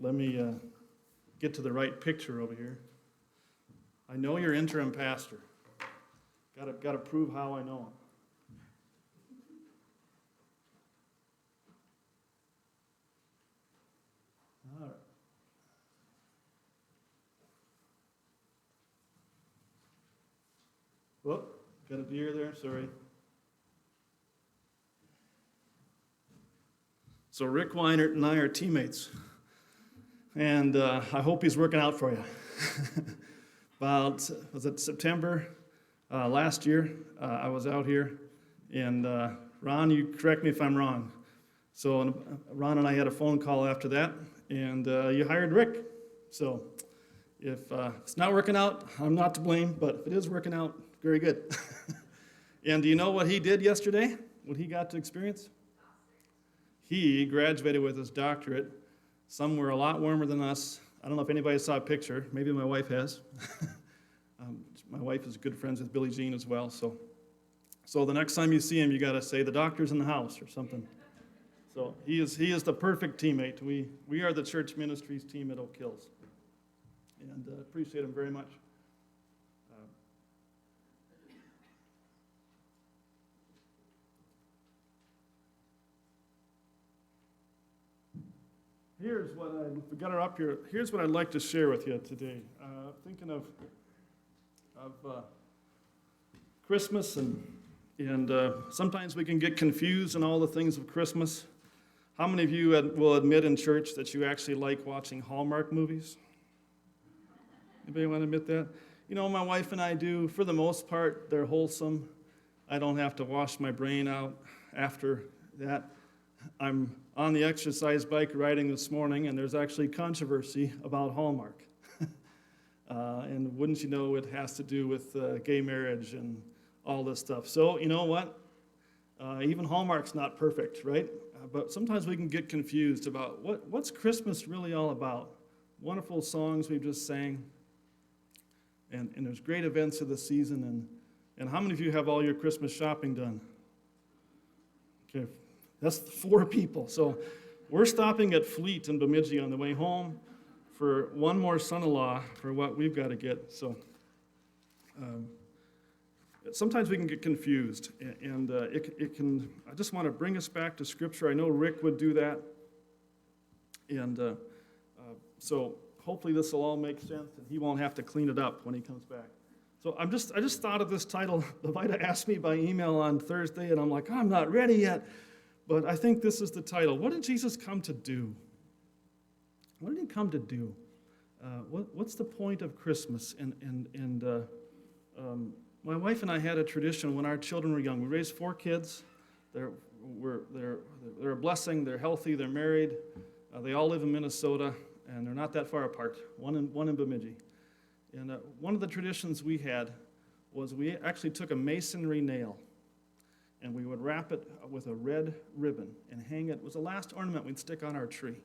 let me get to the right picture over here. I know you're interim pastor. Got to prove how I know him. All right. Whoop, got a deer there, sorry. So Rick Weinert and I are teammates, and I hope he's working out for you. Was it September last year? I was out here, and Ron, you correct me if I'm wrong. So Ron and I had a phone call after that, and you hired Rick. So if it's not working out, I'm not to blame, but if it is working out, very good. And do you know what he did yesterday? What he got to experience? He graduated with his doctorate somewhere a lot warmer than us. I don't know if anybody saw a picture. Maybe my wife has. My wife is good friends with Billie Jean as well. So the next time you see him, you got to say, the doctor's in the house or something. So he is the perfect teammate. We are the church ministries team at Oak Hills. And appreciate him very much. Here's what we got her up here. Here's what I'd like to share with you today. Thinking of Christmas, and sometimes we can get confused in all the things of Christmas. How many of you will admit in church that you actually like watching Hallmark movies? Anybody want to admit that? You know, my wife and I do. For the most part, they're wholesome. I don't have to wash my brain out after that. I'm on the exercise bike riding this morning, and there's actually controversy about Hallmark. And wouldn't you know, it has to do with gay marriage and all this stuff. So, you know what? Even Hallmark's not perfect, right? But sometimes we can get confused about what's Christmas really all about. Wonderful songs we just sang, and there's great events of the season. And how many of you have all your Christmas shopping done? Okay. That's 4 people. So we're stopping at Fleet in Bemidji on the way home for one more son-in-law for what we've got to get. So sometimes we can get confused, and it can. I just want to bring us back to Scripture. I know Rick would do that, and so hopefully this will all make sense, and he won't have to clean it up when he comes back. So I just thought of this title. Levita asked me by email on Thursday, and I'm like, I'm not ready yet. But I think this is the title. What did Jesus come to do? What did he come to do? What's the point of Christmas? And my wife and I had a tradition when our children were young. We raised 4 kids. They're a blessing. They're healthy. They're married. They all live in Minnesota, and they're not that far apart. One in Bemidji. And one of the traditions we had was we actually took a masonry nail, and we would wrap it with a red ribbon and hang it. It was the last ornament we'd stick on our tree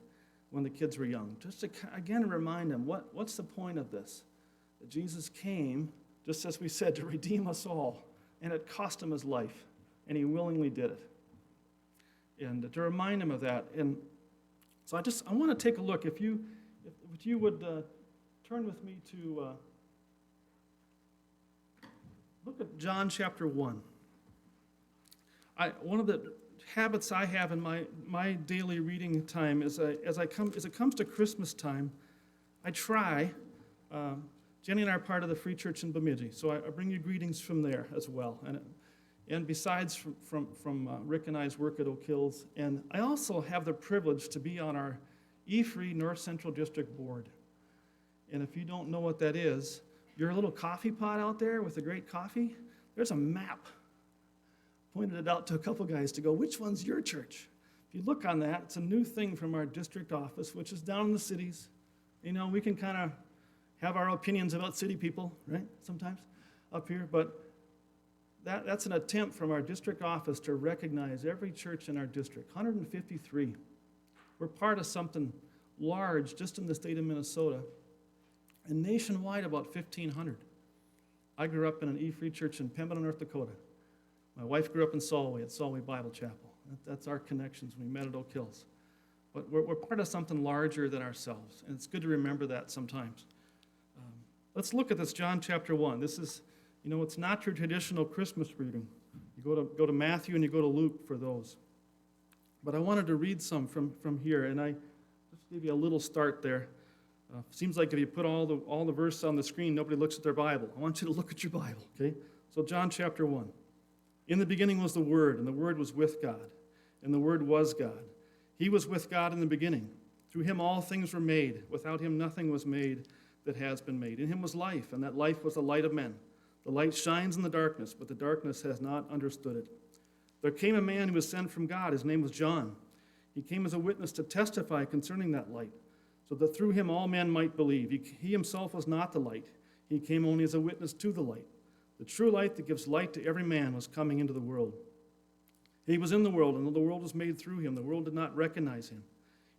when the kids were young, just to, again, remind them, what's the point of this? That Jesus came, just as we said, to redeem us all, and it cost him his life, and he willingly did it. And to remind him of that. And so I want to take a look. If you would turn with me to look at John chapter 1. One of the habits I have in my daily reading time is as it comes to Christmas time, I try. Jenny and I are part of the Free Church in Bemidji, so I bring you greetings from there as well. And besides from Rick and I's work at Oak Hills, and I also have the privilege to be on our E-Free North Central District Board. And if you don't know what that is, your little coffee pot out there with the great coffee, there's a map. Pointed it out to a couple guys to go, which one's your church? If you look on that, it's a new thing from our district office, which is down in the cities. You know, we can kind of have our opinions about city people, right, sometimes up here, but that's an attempt from our district office to recognize every church in our district, 153. We're part of something large just in the state of Minnesota, and nationwide about 1,500. I grew up in an E-Free church in Pembina, North Dakota. My wife grew up in Solway at Solway Bible Chapel. That's our connections. We met at Oak Hills. But we're part of something larger than ourselves, and it's good to remember that sometimes. Let's look at this, John chapter 1. This is, it's not your traditional Christmas reading. You go to Matthew and you go to Luke for those. But I wanted to read some from here, and I just gave you a little start there. Seems like if you put all the verses on the screen, nobody looks at their Bible. I want you to look at your Bible, okay? So John chapter 1. In the beginning was the Word, and the Word was with God, and the Word was God. He was with God in the beginning. Through him all things were made. Without him nothing was made that has been made. In him was life, and that life was the light of men. The light shines in the darkness, but the darkness has not understood it. There came a man who was sent from God. His name was John. He came as a witness to testify concerning that light, so that through him all men might believe. He himself was not the light. He came only as a witness to the light. The true light that gives light to every man was coming into the world. He was in the world, and the world was made through him. The world did not recognize him.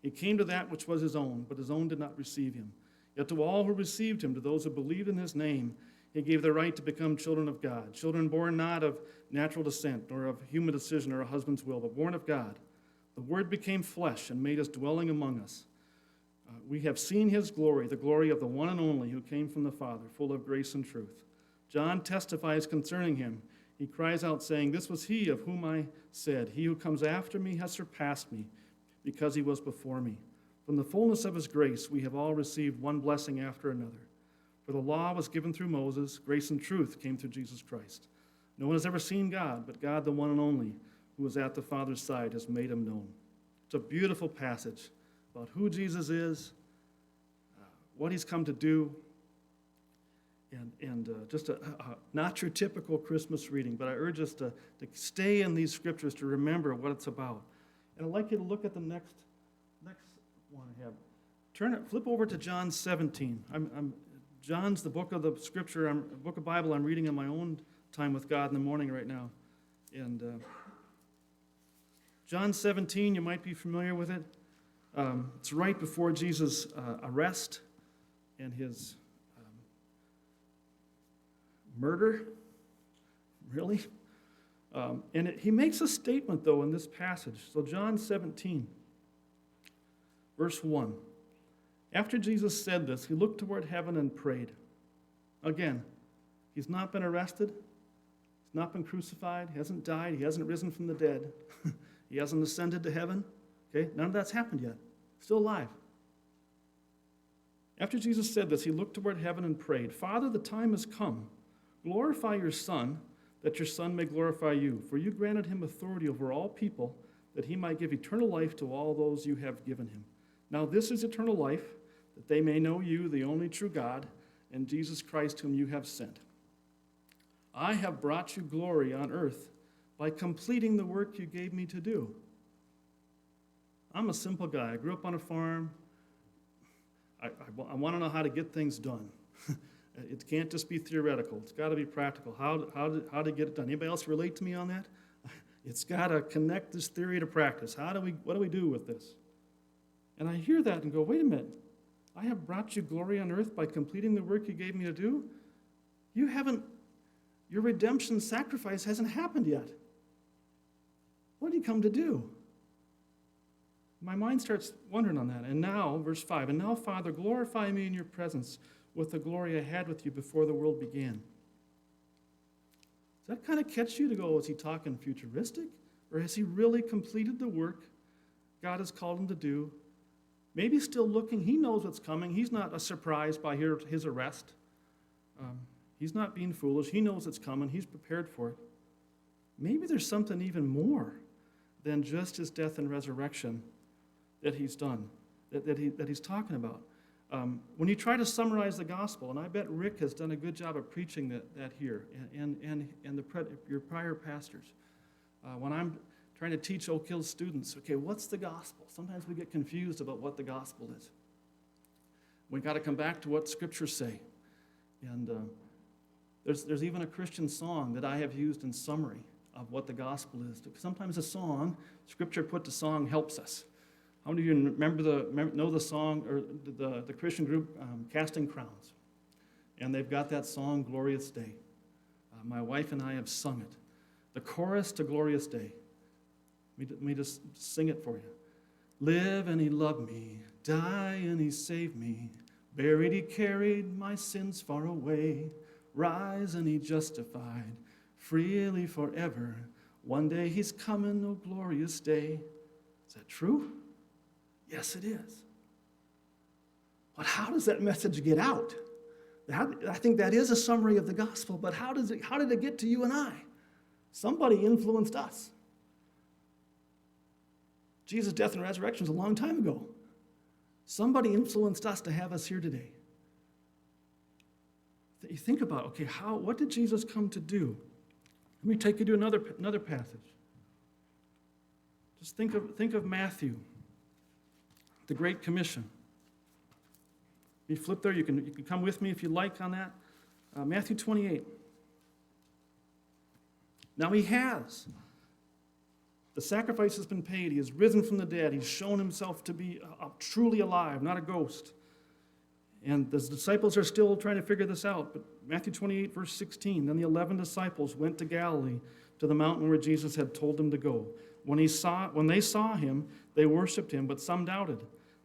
He came to that which was his own, but his own did not receive him. Yet to all who received him, to those who believed in his name, he gave the right to become children of God, children born not of natural descent, nor of human decision or a husband's will, but born of God. The Word became flesh and made his dwelling among us. We have seen his glory, the glory of the one and only who came from the Father, full of grace and truth. John testifies concerning him. He cries out, saying, "This was he of whom I said, he who comes after me has surpassed me, because he was before me. From the fullness of his grace we have all received one blessing after another. For the law was given through Moses, grace and truth came through Jesus Christ. No one has ever seen God, but God, the one and only, who is at the Father's side, has made him known." It's a beautiful passage about who Jesus is, what he's come to do, and just not your typical Christmas reading, but I urge us to stay in these scriptures to remember what it's about. And I'd like you to look at the next one I have. Flip over to John 17. John's the book of the scripture, book of Bible I'm reading in my own time with God in the morning right now. And John 17, you might be familiar with it. It's right before Jesus' arrest and his murder. Really? And he makes a statement, though, in this passage. So John 17, verse 1. After Jesus said this, he looked toward heaven and prayed. Again, he's not been arrested. He's not been crucified. He hasn't died. He hasn't risen from the dead. He hasn't ascended to heaven. Okay? None of that's happened yet. Still alive. After Jesus said this, he looked toward heaven and prayed, "Father, the time has come. Glorify your Son, that your Son may glorify you. For you granted him authority over all people, that he might give eternal life to all those you have given him. Now this is eternal life, that they may know you, the only true God, and Jesus Christ whom you have sent. I have brought you glory on earth by completing the work you gave me to do." I'm a simple guy. I grew up on a farm. I want to know how to get things done. It can't just be theoretical. It's got to be practical. How to get it done. Anybody else relate to me on that? It's got to connect this theory to practice. What do we do with this? And I hear that and go, wait a minute. I have brought you glory on earth by completing the work you gave me to do? Your redemption sacrifice hasn't happened yet. What did he come to do? My mind starts wondering on that. And now, verse 5, "And now, Father, glorify me in your presence with the glory I had with you before the world began." Does that kind of catch you to go, is he talking futuristic? Or has he really completed the work God has called him to do? Maybe still looking. He knows what's coming. He's not surprised by his arrest. He's not being foolish. He knows it's coming. He's prepared for it. Maybe there's something even more than just his death and resurrection that he's done, that he's talking about. When you try to summarize the gospel, and I bet Rick has done a good job of preaching that here, and your prior pastors. When I'm trying to teach Oak Hill students, okay, what's the gospel? Sometimes we get confused about what the gospel is. We've got to come back to what scriptures say. And there's even a Christian song that I have used in summary of what the gospel is. Sometimes a song, scripture put to song, helps us. How many of you know the song, or the Christian group, Casting Crowns? And they've got that song, Glorious Day. My wife and I have sung it. The chorus to Glorious Day. Let me just sing it for you. Live and he loved me, die and he saved me, buried he carried my sins far away, rise and he justified, freely forever. One day he's coming, oh glorious day. Is that true? Yes, it is. But how does that message get out? I think that is a summary of the gospel, but how did it get to you and I? Somebody influenced us. Jesus' death and resurrection was a long time ago. Somebody influenced us to have us here today. You think about, okay, what did Jesus come to do? Let me take you to another passage. Just think of Matthew, the Great Commission. You flip there, you can come with me if you like on that. Matthew 28. Now he has. The sacrifice has been paid. He has risen from the dead. He's shown himself to be truly alive, not a ghost. And the disciples are still trying to figure this out. But Matthew 28, verse 16, then the 11 disciples went to Galilee, to the mountain where Jesus had told them to go. When they saw him, they worshipped him, but some doubted.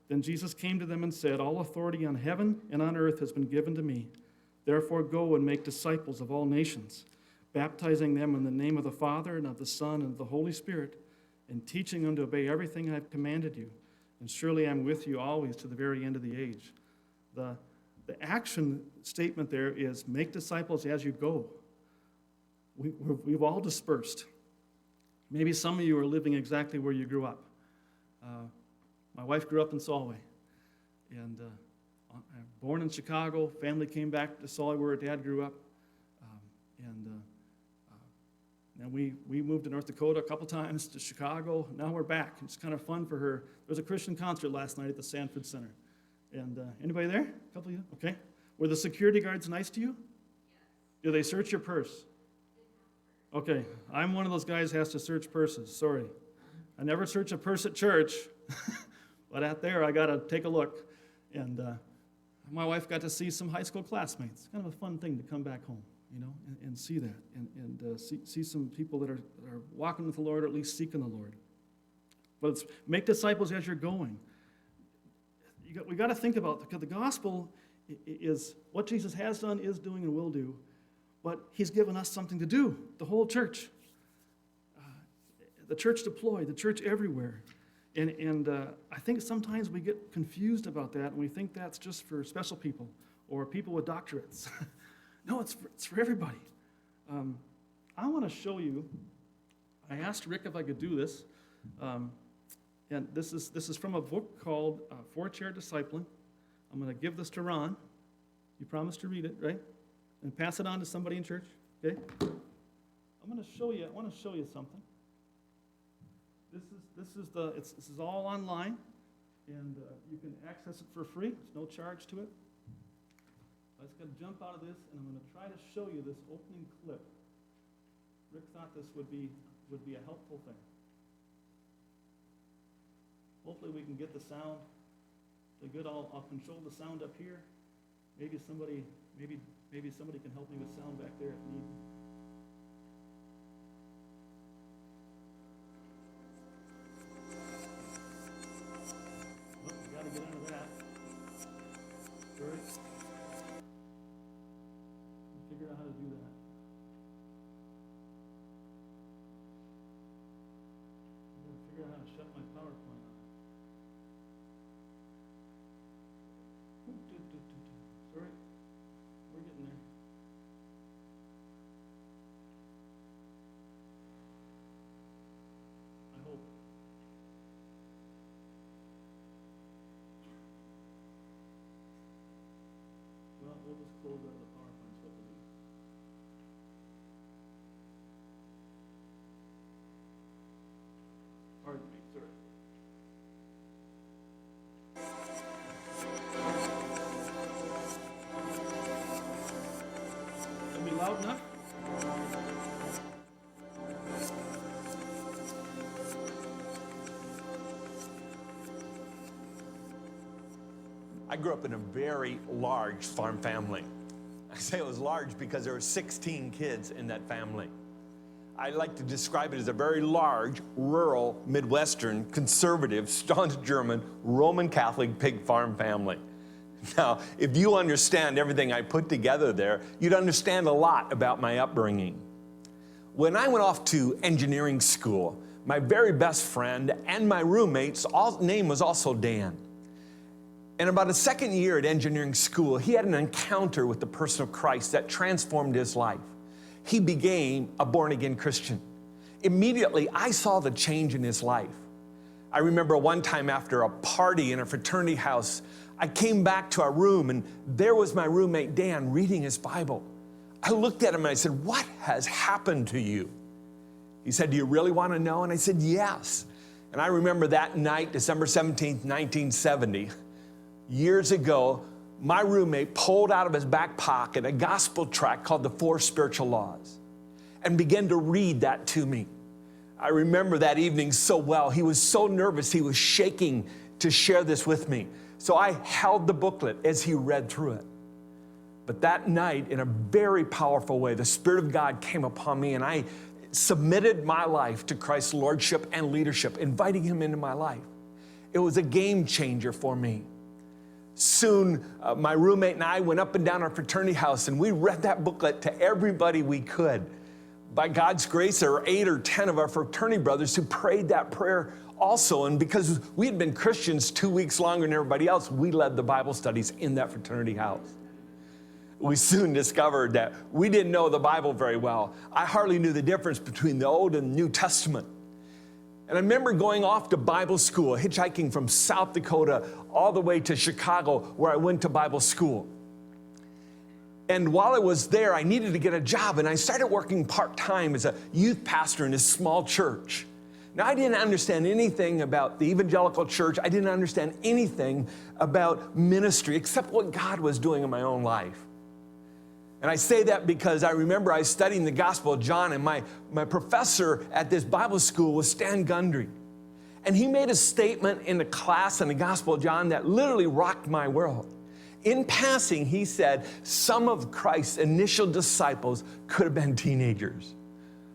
Then Jesus came to them and said, all authority on heaven and on earth has been given to me. Therefore go and make disciples of all nations, baptizing them in the name of the Father and of the Son and of the Holy Spirit, and teaching them to obey everything I have commanded you. And surely I am with you always to the very end of the age. The action statement there is make disciples as you go. We've all dispersed. Maybe some of you are living exactly where you grew up. My wife grew up in Solway, and born in Chicago. Family came back to Solway where her dad grew up, and we moved to North Dakota a couple times, to Chicago. Now we're back. It's kind of fun for her. There was a Christian concert last night at the Sanford Center. And anybody there? A couple of you? Okay. Were the security guards nice to you? Yes. Do they search your purse? Okay. I'm one of those guys who has to search purses. Sorry. I never search a purse at church, but out there I got to take a look. And my wife got to see some high school classmates. It's kind of a fun thing to come back home, and see that, and see some people that are walking with the Lord, or at least seeking the Lord. But it's make disciples as you're going. We got to think about, because the gospel is what Jesus has done, is doing, and will do, but he's given us something to do, the whole church. The church deployed, the church everywhere. And I think sometimes we get confused about that, and we think that's just for special people or people with doctorates. No, it's for everybody. I want to show you, I asked Rick if I could do this. And this is from a book called Four-Chair Discipling. I'm going to give this to Ron. You promised to read it, right? And pass it on to somebody in church, okay? I want to show you something. This is all online, and you can access it for free. There's no charge to it. I just got to jump out of this, and I'm going to try to show you this opening clip. Rick thought this would be a helpful thing. Hopefully we can get the sound to good. I'll control the sound up here. Maybe somebody can help me with sound back there if need. Well, we got to get into that. Sorry. Figure out how to do that. I'm going to figure out how to shut my PowerPoint off. Sorry, we're getting there. I hope. Well, we'll just close out the PowerPoint, so we'll do. Pardon me, sorry. Can we be loud enough? I grew up in a very large farm family. I say it was large because there were 16 kids in that family. I like to describe it as a very large, rural, Midwestern, conservative, staunch German, Roman Catholic pig farm family. Now, if you understand everything I put together there, you'd understand a lot about my upbringing. When I went off to engineering school, my very best friend and my roommate's name was also Dan. And about his second year at engineering school, he had an encounter with the person of Christ that transformed his life. He became a born-again Christian. Immediately, I saw the change in his life. I remember one time after a party in a fraternity house, I came back to our room, and there was my roommate, Dan, reading his Bible. I looked at him and I said, "What has happened to you?" He said, "Do you really want to know?" And I said, "Yes." And I remember that night, December 17th, 1970, years ago, my roommate pulled out of his back pocket a gospel tract called The Four Spiritual Laws and began to read that to me. I remember that evening so well. He was so nervous, he was shaking to share this with me. So I held the booklet as he read through it. But that night, in a very powerful way, the Spirit of God came upon me, and I submitted my life to Christ's lordship and leadership, inviting him into my life. It was a game changer for me. Soon, my roommate and I went up and down our fraternity house, and we read that booklet to everybody we could. By God's grace, there were 8 or 10 of our fraternity brothers who prayed that prayer also. And because we had been Christians 2 weeks longer than everybody else, we led the Bible studies in that fraternity house. We soon discovered that we didn't know the Bible very well. I hardly knew the difference between the Old and New Testament. And I remember going off to Bible school, hitchhiking from South Dakota all the way to Chicago, where I went to Bible school. And while I was there, I needed to get a job, and I started working part-time as a youth pastor in a small church. Now, I didn't understand anything about the evangelical church. I didn't understand anything about ministry except what God was doing in my own life. And I say that because I remember I was studying the Gospel of John, and my professor at this Bible school was Stan Gundry. And he made a statement in the class on the Gospel of John that literally rocked my world. In passing, he said, some of Christ's initial disciples could have been teenagers.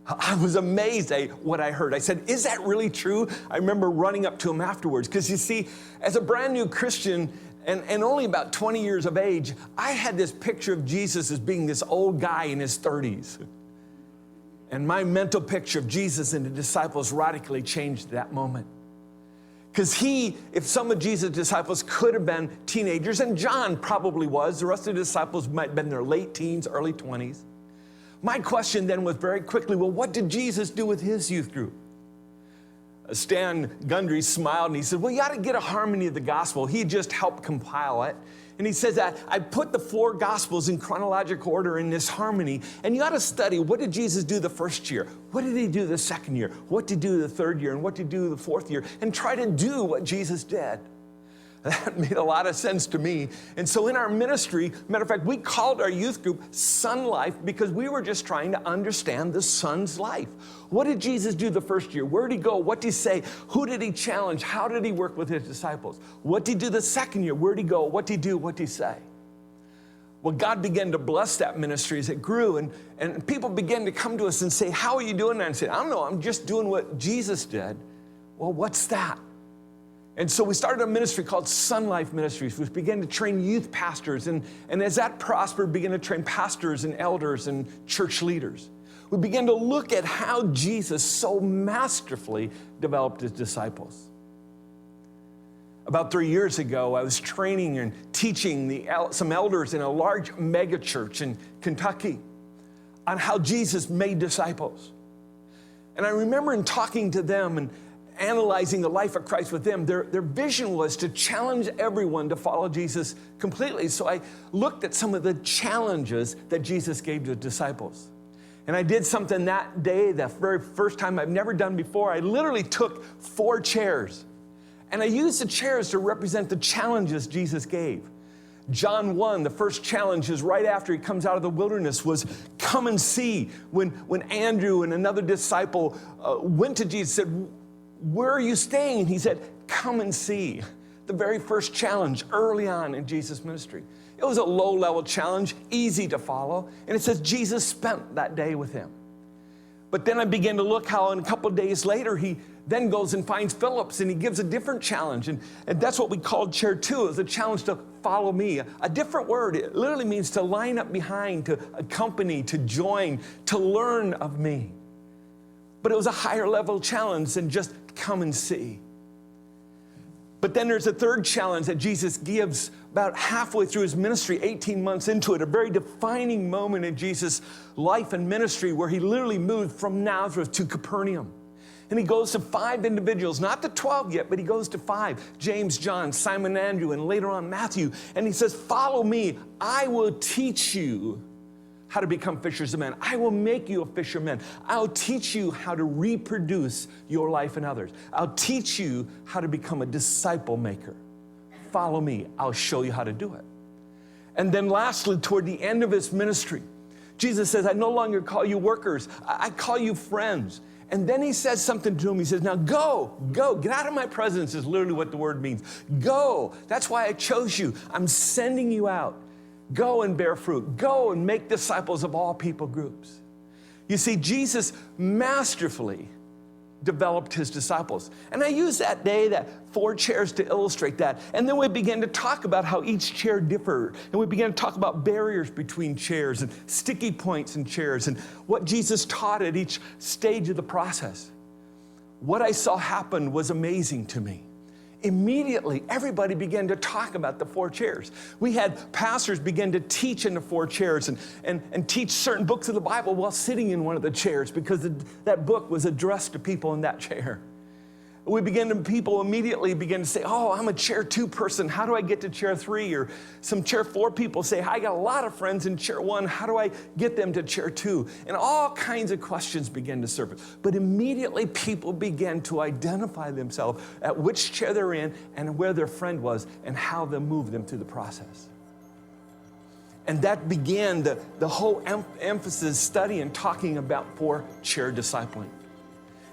I was amazed at what I heard. I said, "Is that really true?" I remember running up to him afterwards, because you see, as a brand new Christian, and only about 20 years of age, I had this picture of Jesus as being this old guy in his 30s. And my mental picture of Jesus and the disciples radically changed at that moment. Because if some of Jesus' disciples could have been teenagers, and John probably was, the rest of the disciples might have been in their late teens, early 20s. My question then was very quickly, well, what did Jesus do with his youth group? Stan Gundry smiled and he said, "Well, you ought to get a harmony of the gospel." He just helped compile it. And he says that I put the 4 gospels in chronological order in this harmony, and you ought to study, what did Jesus do the first year? What did he do the second year? What did he do the third year? And what did he do the fourth year? And try to do what Jesus did. That made a lot of sense to me. And so in our ministry, matter of fact, we called our youth group Son Life, because we were just trying to understand the Son's life. What did Jesus do the first year? Where did he go? What did he say? Who did he challenge? How did he work with his disciples? What did he do the second year? Where did he go? What did he do? What did he say? Well, God began to bless that ministry as it grew, and people began to come to us and say, "How are you doing that?" And I said, "I don't know, I'm just doing what Jesus did." Well, what's that? And so we started a ministry called Son Life Ministries, which began to train youth pastors. And as that prospered, began to train pastors and elders and church leaders. We began to look at how Jesus so masterfully developed his disciples. About 3 years ago, I was training and teaching some elders in a large mega church in Kentucky on how Jesus made disciples. And I remember in talking to them and analyzing the life of Christ with them, their vision was to challenge everyone to follow Jesus completely. So I looked at some of the challenges that Jesus gave to the disciples. And I did something that day, the very first time I've never done before. I literally took 4 chairs, and I used the chairs to represent the challenges Jesus gave. John 1, the first challenge is right after he comes out of the wilderness, was come and see. When Andrew and another disciple went to Jesus, said, "Where are you staying?" And he said, "Come and see." The very first challenge early on in Jesus' ministry. It was a low-level challenge, easy to follow. And it says Jesus spent that day with him. But then I began to look how in a couple of days later, he then goes and finds Phillips, and he gives a different challenge. And that's what we called chair 2. It was a challenge to follow me. A different word. It literally means to line up behind, to accompany, to join, to learn of me. But it was a higher level challenge than just come and see. But then there's a third challenge that Jesus gives about halfway through his ministry, 18 months into it, a very defining moment in Jesus' life and ministry where he literally moved from Nazareth to Capernaum. And he goes to 5 individuals, not the 12 yet, but he goes to 5, James, John, Simon, Andrew, and later on Matthew. And he says, follow me, I will teach you how to become fishers of men. I will make you a fisherman. I'll teach you how to reproduce your life in others. I'll teach you how to become a disciple maker. Follow me. I'll show you how to do it. And then lastly, toward the end of his ministry, Jesus says, I no longer call you workers. I call you friends. And then he says something to him. He says, now go, get out of my presence is literally what the word means. Go. That's why I chose you. I'm sending you out. Go and bear fruit. Go and make disciples of all people groups. You see, Jesus masterfully developed his disciples. And I use that day, that 4 chairs to illustrate that. And then we began to talk about how each chair differed. And we began to talk about barriers between chairs and sticky points in chairs and what Jesus taught at each stage of the process. What I saw happen was amazing to me. Immediately, everybody began to talk about the 4 chairs. We had pastors begin to teach in the 4 chairs and teach certain books of the Bible while sitting in one of the chairs because that book was addressed to people in that chair. People immediately begin to say, oh, I'm a chair 2 person. How do I get to chair 3? Or some chair 4 people say, I got a lot of friends in chair 1. How do I get them to chair 2? And all kinds of questions began to surface. But immediately people began to identify themselves at which chair they're in and where their friend was and how to move them through the process. And that began the whole emphasis study and talking about 4-chair discipling.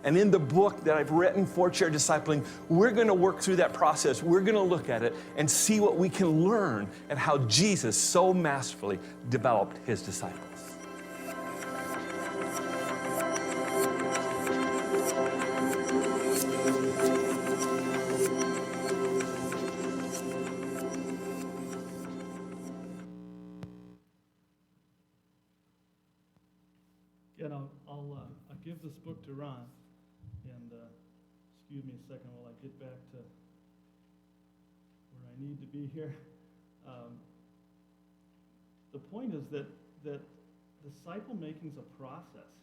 And in the book that I've written, 4-Chair Discipling, we're going to work through that process. We're going to look at it and see what we can learn and how Jesus so masterfully developed his disciples. Again, I'll give this book to Ron. And excuse me a second while I get back to where I need to be here. The point is that disciple making is a process,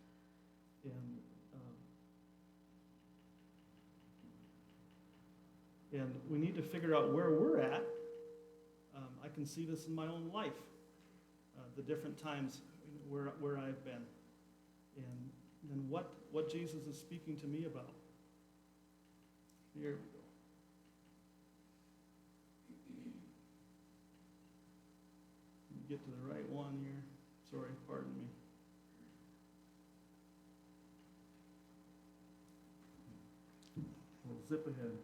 and we need to figure out where we're at. I can see this in my own life, the different times where I've been, and then what Jesus is speaking to me about. Here we go. Let me get to the right one here. Sorry, pardon me. We'll zip ahead.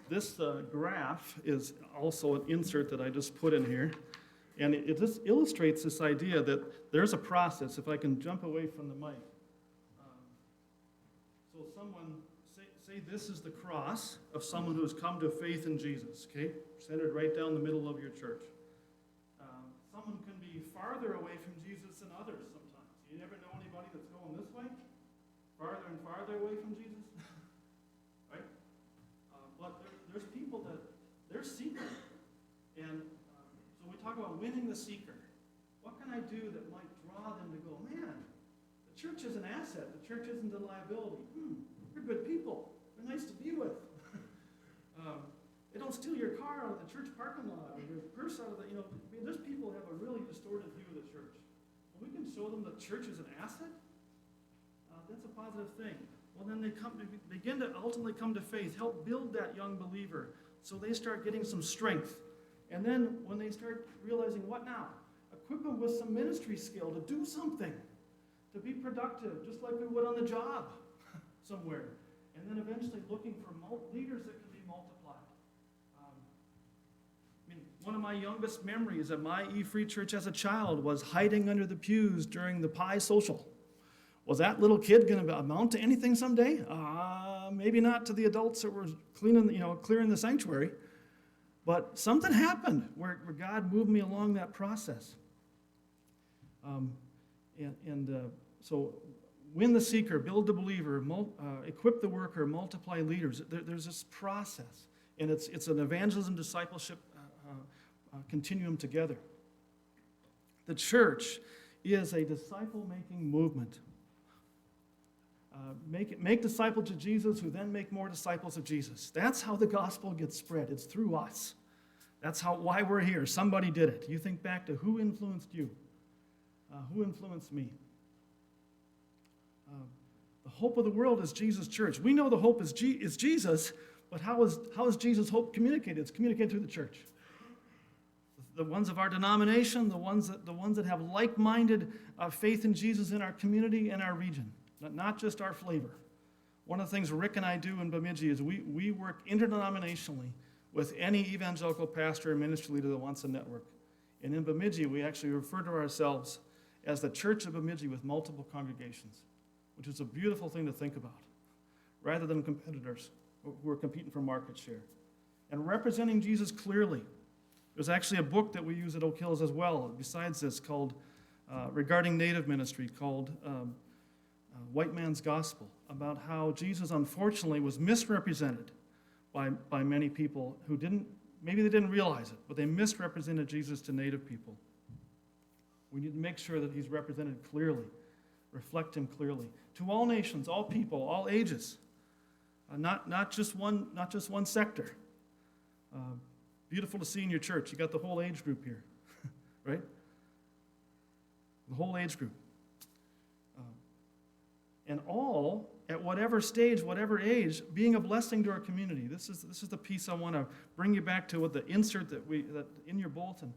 This graph is also an insert that I just put in here. And it just illustrates this idea that there's a process. If I can jump away from the mic. So someone, say this is the cross of someone who has come to faith in Jesus, okay? Centered right down the middle of your church. Someone can be farther away from Jesus than others sometimes. You never know anybody that's going this way? Farther and farther away from Jesus? Right? But there's people that, they're seeking. And we talk about winning the seeker. What can I do that might draw them to go, man, the church is an asset. The church isn't a liability. They're good people. They're nice to be with. They don't steal your car out of the church parking lot or your purse out of the, there's people who have a really distorted view of the church. When we can show them the church is an asset, that's a positive thing. Well, then they begin to ultimately come to faith, help build that young believer so they start getting some strength. And then when they start realizing, what now? Equip them with some ministry skill to do something, to be productive, just like we would on the job somewhere. And then eventually looking for leaders that can be multiplied. One of my youngest memories of my E-Free Church as a child was hiding under the pews during the pie social. Was that little kid going to amount to anything someday? Maybe not to the adults that were clearing the sanctuary. But something happened where God moved me along that process. So win the seeker, build the believer, equip the worker, multiply leaders. There's this process, and it's an evangelism discipleship continuum together. The church is a disciple-making movement. Make disciples of Jesus who then make more disciples of Jesus. That's how the gospel gets spread. It's through us. That's why we're here. Somebody did it. You think back to who influenced you. Who influenced me? The hope of the world is Jesus' church. We know the hope is Jesus, but how is Jesus' hope communicated? It's communicated through the church. The ones of our denomination, the ones that have like-minded faith in Jesus in our community and our region, not just our flavor. One of the things Rick and I do in Bemidji is we work interdenominationally with any evangelical pastor or ministry leader that wants a network. And in Bemidji, we actually refer to ourselves as the Church of Bemidji with multiple congregations, which is a beautiful thing to think about, rather than competitors who are competing for market share. And representing Jesus clearly. There's actually a book that we use at Oak Hills as well, besides this, called regarding Native ministry, called White Man's Gospel, about how Jesus unfortunately was misrepresented by many people who maybe they didn't realize it, but they misrepresented Jesus to Native people. We need to make sure that he's represented clearly, reflect him clearly, to all nations, all people, all ages, not just one sector. Beautiful to see in your church. You got the whole age group here, right? The whole age group. And all, at whatever stage, whatever age, being a blessing to our community. This is the piece I want to bring you back to with the insert that in your bulletin.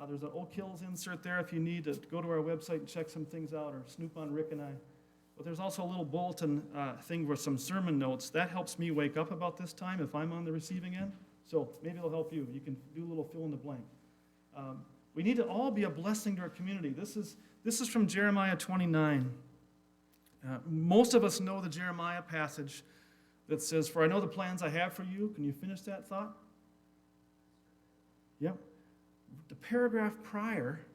There's an Oak Hills insert there if you need to go to our website and check some things out or snoop on Rick and I. But there's also a little bulletin thing with some sermon notes. That helps me wake up about this time if I'm on the receiving end. So maybe it'll help you. You can do a little fill in the blank. We need to all be a blessing to our community. This is from Jeremiah 29. Most of us know the Jeremiah passage that says, "For I know the plans I have for you." Can you finish that thought? Yep. The paragraph prior,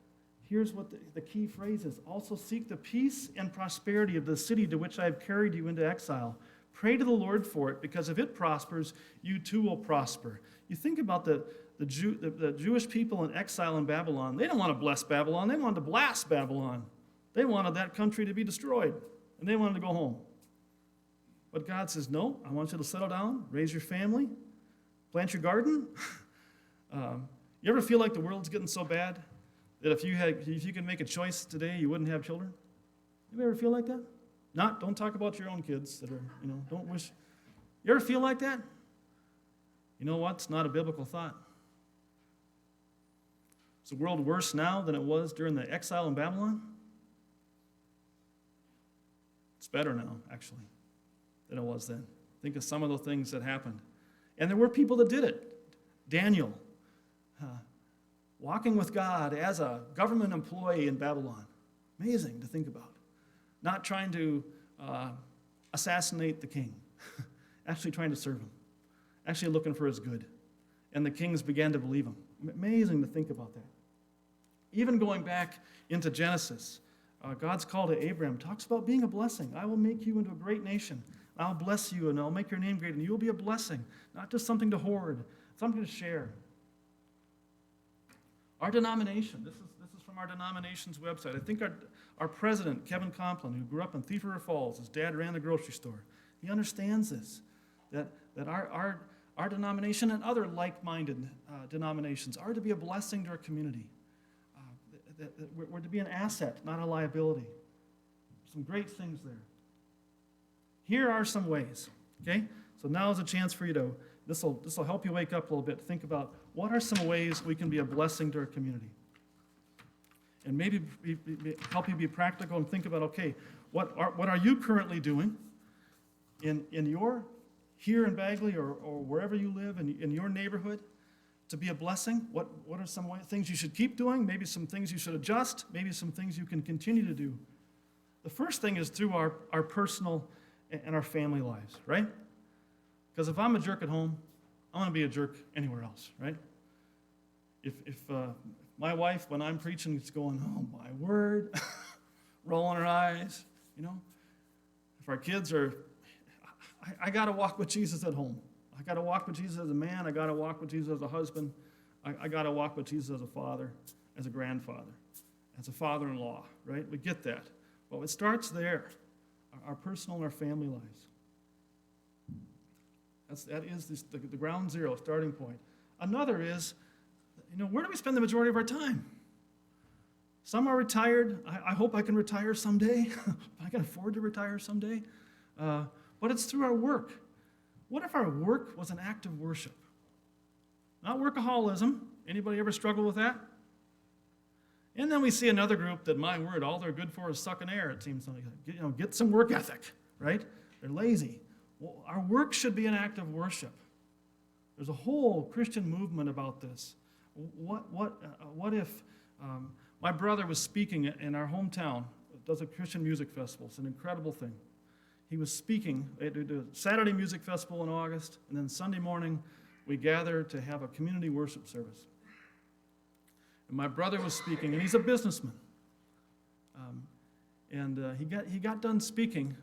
here's what the key phrase is. "Also seek the peace and prosperity of the city to which I have carried you into exile. Pray to the Lord for it, because if it prospers, you too will prosper." You think about the Jewish people in exile in Babylon. They didn't want to bless Babylon. They wanted to blast Babylon. They wanted that country to be destroyed, and they wanted to go home. But God says, no, I want you to settle down, raise your family, plant your garden. You ever feel like the world's getting so bad that if you could make a choice today, you wouldn't have children? You ever feel like that? Don't talk about your own kids that are, don't wish. You ever feel like that? You know what? It's not a biblical thought. Is the world worse now than it was during the exile in Babylon? It's better now, actually, than it was then. Think of some of the things that happened. And there were people that did it. Daniel, walking with God as a government employee in Babylon. Amazing to think about. Not trying to assassinate the king, actually trying to serve him, actually looking for his good. And the kings began to believe him. Amazing to think about that. Even going back into Genesis, God's call to Abraham talks about being a blessing. I will make you into a great nation. I'll bless you, and I'll make your name great, and you will be a blessing, not just something to hoard, something to share. Our denomination, this is from our denomination's website. I think our president, Kevin Complin, who grew up in Thief River Falls, his dad ran the grocery store. He understands this, that our denomination and other like-minded denominations are to be a blessing to our community. That we're to be an asset, not a liability. Some great things there. Here are some ways, okay? So now is a chance for you to, this will help you wake up a little bit, think about what are some ways we can be a blessing to our community. And maybe help you be practical and think about, okay, what are you currently doing in your, here in Bagley or wherever you live, in your neighborhood, to be a blessing? What are some things you should keep doing? Maybe some things you should adjust? Maybe some things you can continue to do? The first thing is through our personal and our family lives, right? Because if I'm a jerk at home, I'm going to be a jerk anywhere else, right? If my wife, when I'm preaching, is going, oh my word, rolling her eyes, if our kids are, I got to walk with Jesus at home. I got to walk with Jesus as a man. I got to walk with Jesus as a husband. I got to walk with Jesus as a father, as a grandfather, as a father-in-law, right? We get that. Well, it starts there, our personal and our family lives. That is the ground zero, starting point. Another is, where do we spend the majority of our time? Some are retired. I hope I can retire someday. I can afford to retire someday. But it's through our work. What if our work was an act of worship? Not workaholism. Anybody ever struggle with that? And then we see another group that, my word, all they're good for is sucking air, it seems like. Get some work ethic, right? They're lazy. Well, our work should be an act of worship. There's a whole Christian movement about this. What if my brother was speaking in our hometown, does a Christian music festival. It's an incredible thing. He was speaking at a Saturday music festival in August, and then Sunday morning we gather to have a community worship service. And my brother was speaking, and he's a businessman. He got done speaking,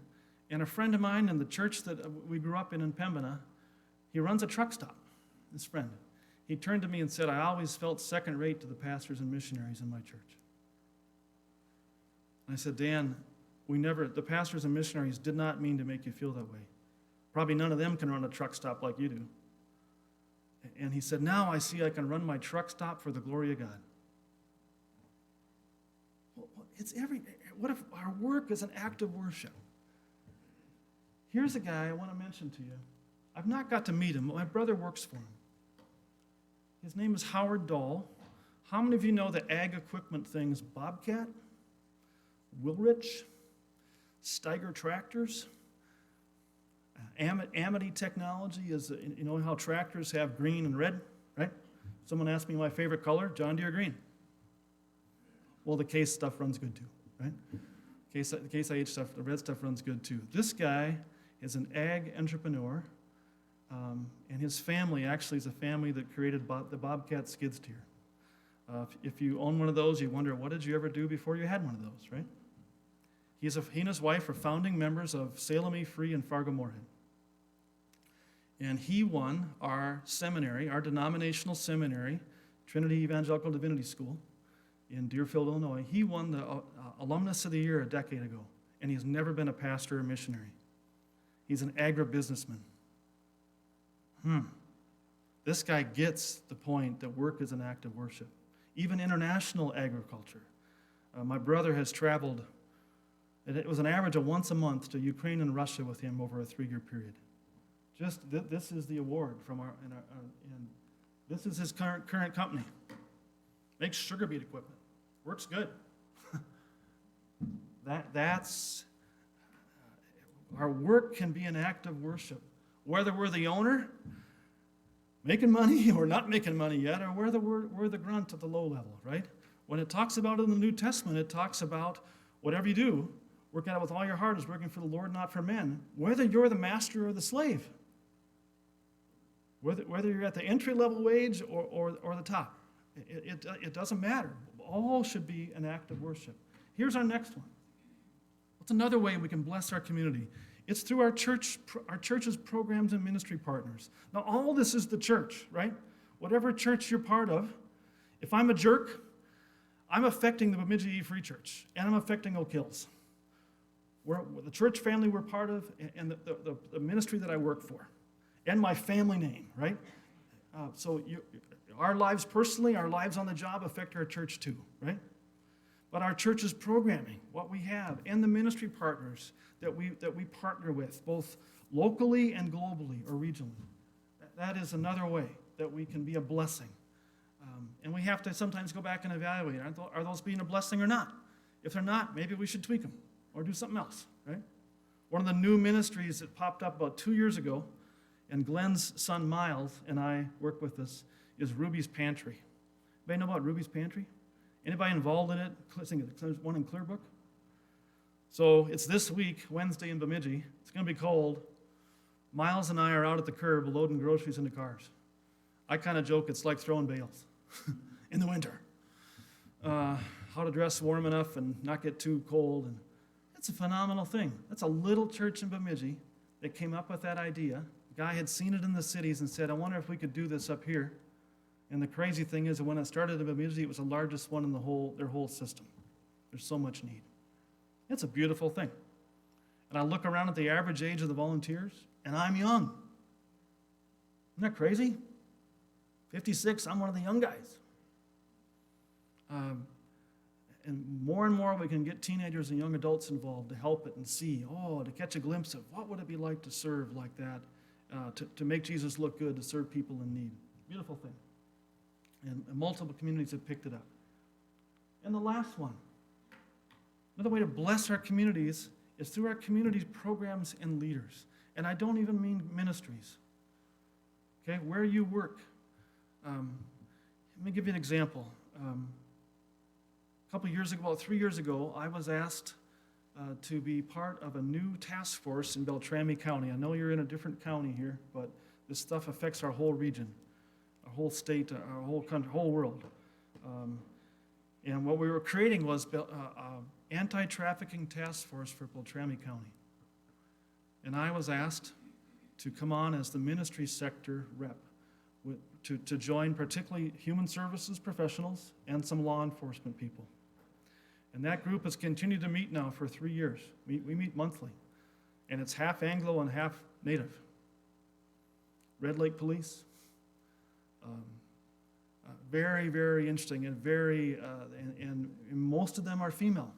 and a friend of mine in the church that we grew up in Pembina, he runs a truck stop, this friend. He turned to me and said, I always felt second rate to the pastors and missionaries in my church. And I said, Dan, the pastors and missionaries did not mean to make you feel that way. Probably none of them can run a truck stop like you do. And he said, now I see I can run my truck stop for the glory of God. Well, what if our work is an act of worship? Here's a guy I want to mention to you. I've not got to meet him. My brother works for him. His name is Howard Dahl. How many of you know the ag equipment things? Bobcat, Wilrich, Steiger tractors, Amity technology is, how tractors have green and red, right? Someone asked me my favorite color, John Deere green. Well, the Case stuff runs good too, right? The Case IH stuff, the red stuff runs good too. This guy is an ag entrepreneur, and his family actually is a family that created the Bobcat skid steer. If you own one of those, you wonder, what did you ever do before you had one of those, right? He and his wife are founding members of Salem E Free and Fargo-Moorhead. And he won our seminary, our denominational seminary, Trinity Evangelical Divinity School in Deerfield, Illinois. He won the Alumnus of the Year a decade ago, and he's never been a pastor or missionary. He's an agribusinessman. This guy gets the point that work is an act of worship. Even international agriculture. My brother has traveled, it was an average of once a month, to Ukraine and Russia with him over a 3-year period. This is the award from and this is his current company. Makes sugar beet equipment. Works good. That's our work can be an act of worship. Whether we're the owner, making money or not making money yet, or whether we're the grunt at the low level, right? When it talks about it in the New Testament, it talks about whatever you do, work at it with all your heart as working for the Lord, not for men, whether you're the master or the slave. Whether you're at the entry-level wage or the top. It doesn't matter. All should be an act of worship. Here's our next one. What's another way we can bless our community? It's through our church's programs and ministry partners. Now, all this is the church, right? Whatever church you're part of, if I'm a jerk, I'm affecting the Bemidji Free Church, and I'm affecting Oak Hills. The church family we're part of, and the ministry that I work for, and my family name, right? Our lives personally, our lives on the job affect our church too, right? But our church's programming, what we have, and the ministry partners that we partner with, both locally and globally or regionally, that is another way that we can be a blessing. And we have to sometimes go back and evaluate, are those being a blessing or not? If they're not, maybe we should tweak them or do something else, right? One of the new ministries that popped up about 2 years ago, and Glenn's son Miles and I work with this, is Ruby's Pantry. Anybody know about Ruby's Pantry? Anybody involved in it? I think there's one in Clearbrook. So it's this week, Wednesday in Bemidji. It's going to be cold. Miles and I are out at the curb loading groceries into cars. I kind of joke it's like throwing bales in the winter. How to dress warm enough and not get too cold. And it's a phenomenal thing. That's a little church in Bemidji that came up with that idea. The guy had seen it in the cities and said, I wonder if we could do this up here. And the crazy thing is that when it started in Bemidji, it was the largest one in their whole system. There's so much need. It's a beautiful thing. And I look around at the average age of the volunteers, and I'm young. Isn't that crazy? 56, I'm one of the young guys. And more we can get teenagers and young adults involved to help it and see, to catch a glimpse of what would it be like to serve like that, to make Jesus look good, to serve people in need. Beautiful thing. And multiple communities have picked it up. And the last one, another way to bless our communities is through our community's programs and leaders. And I don't even mean ministries. Okay, where you work. Let me give you an example. A couple years ago, about 3 years ago, I was asked to be part of a new task force in Beltrami County. I know you're in a different county here, but this stuff affects our whole region, our whole state, our whole country, whole world. And what we were creating was anti-trafficking task force for Beltrami County. And I was asked to come on as the ministry sector rep, to join particularly human services professionals and some law enforcement people. And that group has continued to meet now for 3 years. We meet monthly. And it's half Anglo and half Native. Red Lake Police. Very, very interesting and and most of them are female.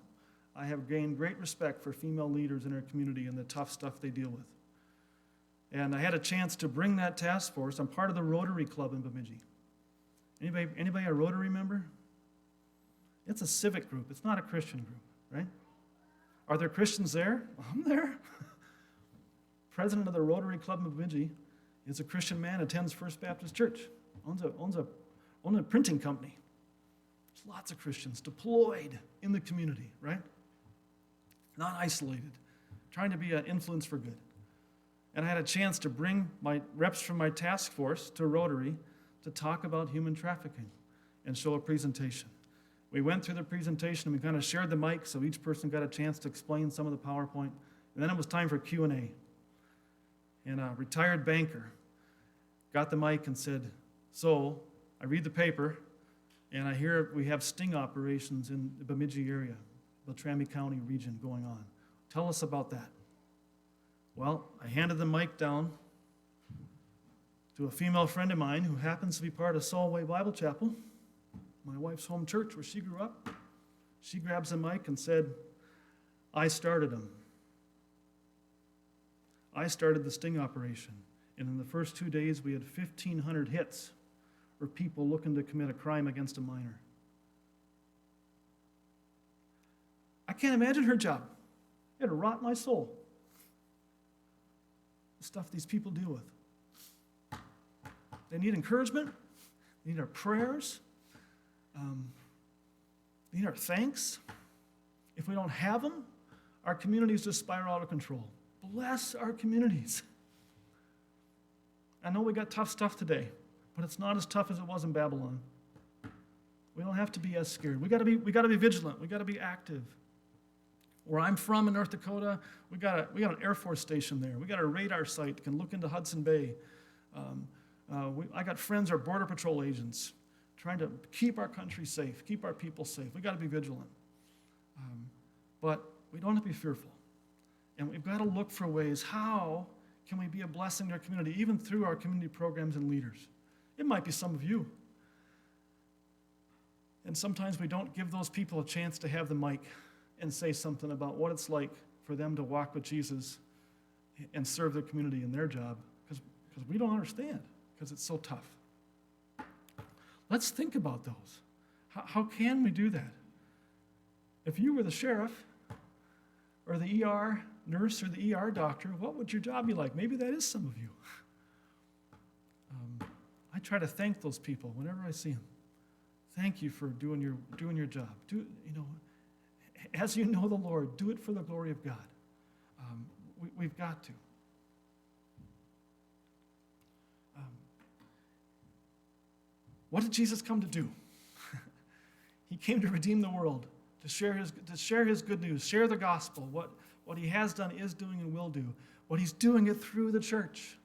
I have gained great respect for female leaders in our community and the tough stuff they deal with. And I had a chance to bring that task force. I'm part of the Rotary Club in Bemidji. Anybody a Rotary member? It's a civic group. It's not a Christian group, right? Are there Christians there? I'm there. President of the Rotary Club in Bemidji is a Christian man, attends First Baptist Church, owns a printing company. There's lots of Christians deployed in the community, right? Not isolated, trying to be an influence for good. And I had a chance to bring my reps from my task force to Rotary to talk about human trafficking and show a presentation. We went through the presentation and we kind of shared the mic so each person got a chance to explain some of the PowerPoint. And then it was time for Q&A. And a retired banker got the mic and said, so I read the paper and I hear we have sting operations in the Bemidji area, Beltrami County region going on. Tell us about that. Well, I handed the mic down to a female friend of mine who happens to be part of Solway Bible Chapel, my wife's home church where she grew up. She grabs the mic and said, I started them. I started the sting operation. And in the first 2 days, we had 1,500 hits for people looking to commit a crime against a minor. I can't imagine her job. It'd rot my soul. The stuff these people deal with. They need encouragement. They need our prayers. They need our thanks. If we don't have them, our communities just spiral out of control. Bless our communities. I know we got tough stuff today, but it's not as tough as it was in Babylon. We don't have to be as scared. We got to be vigilant. We got to be active. Where I'm from in North Dakota, we got an Air Force station there. We got a radar site that can look into Hudson Bay. I got friends who are Border Patrol agents trying to keep our country safe, keep our people safe. We got to be vigilant. But we don't have to be fearful. And we've got to look for ways, how can we be a blessing to our community, even through our community programs and leaders? It might be some of you. And sometimes we don't give those people a chance to have the mic and say something about what it's like for them to walk with Jesus and serve their community in their job, because we don't understand, because it's so tough. Let's think about those. How can we do that? If you were the sheriff or the ER nurse or the ER doctor, what would your job be like? Maybe that is some of you. I try to thank those people whenever I see them. Thank you for doing your job. As you know the Lord, do it for the glory of God. We've got to. What did Jesus come to do? He came to redeem the world, to share his good news, share the gospel, what he has done, is doing, and will do. What he's doing it through the church,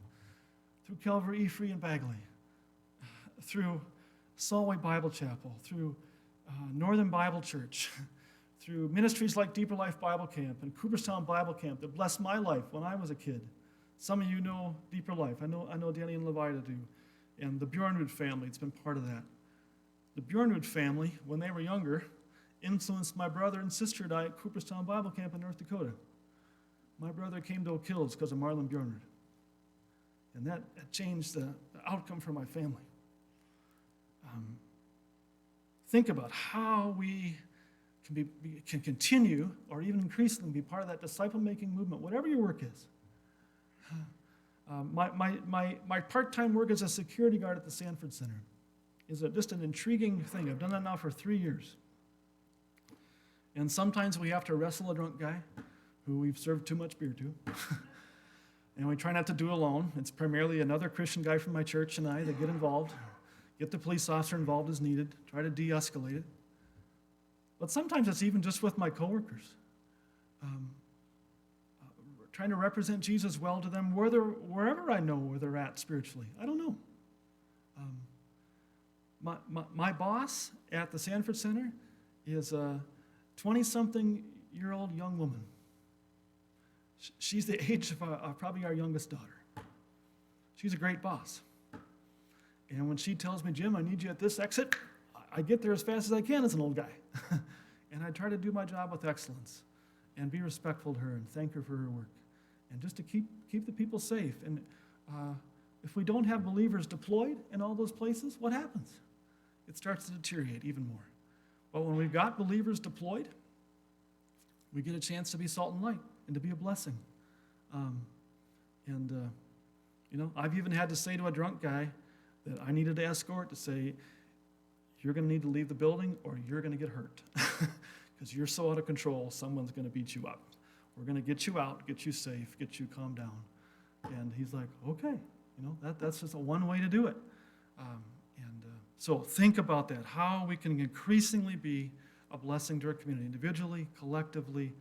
through Calvary, Efree, and Bagley, through Solway Bible Chapel, through Northern Bible Church, through ministries like Deeper Life Bible Camp and Cooperstown Bible Camp that blessed my life when I was a kid. Some of you know Deeper Life. I know Danny and Levita do. And the Bjornwood family, it's been part of that. The Bjornwood family, when they were younger, influenced my brother and sister and I at Cooperstown Bible Camp in North Dakota. My brother came to Oak Hills because of Marlon Bjornwood. And that changed the outcome for my family. Think about how we can continue or even increasingly be part of that disciple-making movement, whatever your work is. My part-time work as a security guard at the Sanford Center is just an intriguing thing. I've done that now for 3 years. And sometimes we have to wrestle a drunk guy who we've served too much beer to. And we try not to do it alone. It's primarily another Christian guy from my church and I that get involved, get the police officer involved as needed, try to de-escalate it. But sometimes it's even just with my coworkers. Trying to represent Jesus well to them wherever I know where they're at spiritually. I don't know. My boss at the Sanford Center is a 20-something-year-old young woman. She's the age of probably our youngest daughter. She's a great boss. And when she tells me, Jim, I need you at this exit, I get there as fast as I can as an old guy. And I try to do my job with excellence and be respectful to her and thank her for her work. And just to keep the people safe. And if we don't have believers deployed in all those places, what happens? It starts to deteriorate even more. But when we've got believers deployed, we get a chance to be salt and light and to be a blessing. I've even had to say to a drunk guy that I needed to escort to say, you're going to need to leave the building or you're going to get hurt. Because you're so out of control, someone's going to beat you up. We're going to get you out, get you safe, get you calmed down. And he's like, okay, that's just one way to do it. So think about that, how we can increasingly be a blessing to our community, individually, collectively,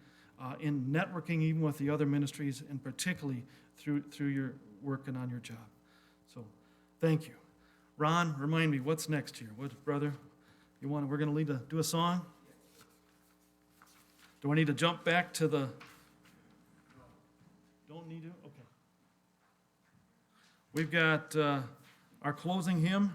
in networking even with the other ministries, and particularly through your working on your job. So thank you. Ron, remind me, what's next here? What, brother? We're going to do a song? Do I need to jump back to the... Don't need to? Okay. We've got our closing hymn.